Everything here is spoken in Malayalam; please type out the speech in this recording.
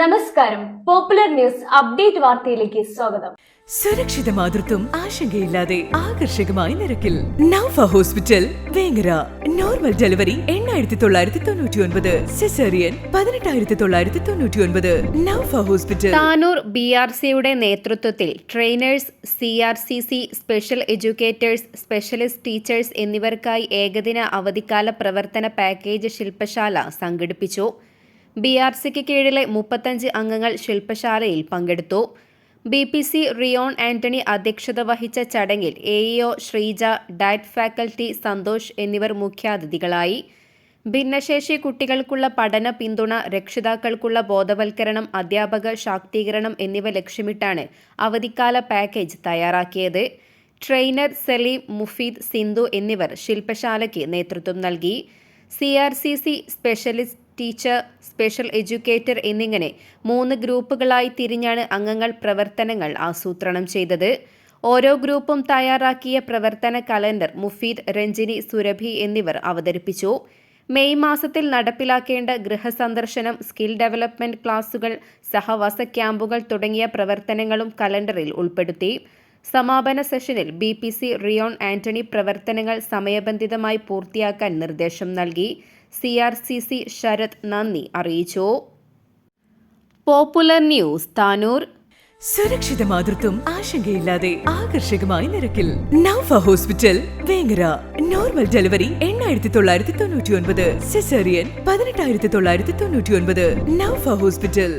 നമസ്കാരം. പോപ്പുലർ ന്യൂസ് അപ്ഡേറ്റ് വാർത്തയിലേക്ക് സ്വാഗതം. സുരക്ഷിത മാതൃത്വം ആശങ്കയില്ലാതെ ആകർഷകമായ നിരക്കിൽ Naufa hospital Vengara. Normal delivery 8999, caesarean 18999. Naufa hospital Tanur BRCയുടെ നേതൃത്വത്തിൽ trainers, CRCC, special educators, specialist teachers എന്നിവർക്കായി ഏകദിന അവധിക്കാല പ്രവർത്തന പാക്കേജ് ശില്പശാല സംഘടിപ്പിച്ചു. BRCക്ക് കീഴിലെ 35 അംഗങ്ങൾ ശില്പശാലയിൽ പങ്കെടുത്തു. BPC റിയോൺ ആന്റണി അധ്യക്ഷത വഹിച്ച ചടങ്ങിൽ AEO Sreeja, DIET faculty Santhosh എന്നിവർ മുഖ്യാതിഥികളായി. ഭിന്നശേഷി കുട്ടികൾക്കുള്ള പഠന പിന്തുണ, രക്ഷിതാക്കൾക്കുള്ള ബോധവൽക്കരണം, അധ്യാപക ശാക്തീകരണം എന്നിവ ലക്ഷ്യമിട്ടാണ് അവധിക്കാല പാക്കേജ് തയ്യാറാക്കിയത്. ട്രെയിനർ സലീം, മുഫീദ്, സിന്ധു എന്നിവർ ശില്പശാലയ്ക്ക് നേതൃത്വം നൽകി. CRCC specialist teacher, special educator എന്നിങ്ങനെ 3 ഗ്രൂപ്പുകളായി തിരിഞ്ഞാണ് അംഗങ്ങൾ പ്രവർത്തനങ്ങൾ ആസൂത്രണം ചെയ്തത്. ഓരോ ഗ്രൂപ്പും തയ്യാറാക്കിയ പ്രവർത്തന കലണ്ടർ മുഫീദ്, രഞ്ജിനി, സുരഭി എന്നിവർ അവതരിപ്പിച്ചു. മെയ് മാസത്തിൽ നടപ്പിലാക്കേണ്ട ഗൃഹസന്ദർശനം, സ്കിൽ ഡെവലപ്മെന്റ് ക്ലാസുകൾ, സഹവാസ ക്യാമ്പുകൾ തുടങ്ങിയ പ്രവർത്തനങ്ങളും കലണ്ടറിൽ ഉൾപ്പെടുത്തി. സമാപന സെഷനിൽ BPC റിയോൺ ആന്റണി പ്രവർത്തനങ്ങൾ സമയബന്ധിതമായി പൂർത്തിയാക്കാൻ നിർദ്ദേശം നൽകി. CRCC ശരത് നന്ദി അറിയിച്ചു. Popular news Tanur. സുരക്ഷിത മാതൃത്വം ആശങ്കയില്ലാതെ ആകർഷകമായ നിരക്കിൽ Naufa hospital Vengara. Normal delivery 8999, caesarean 18999. Naufa hospital.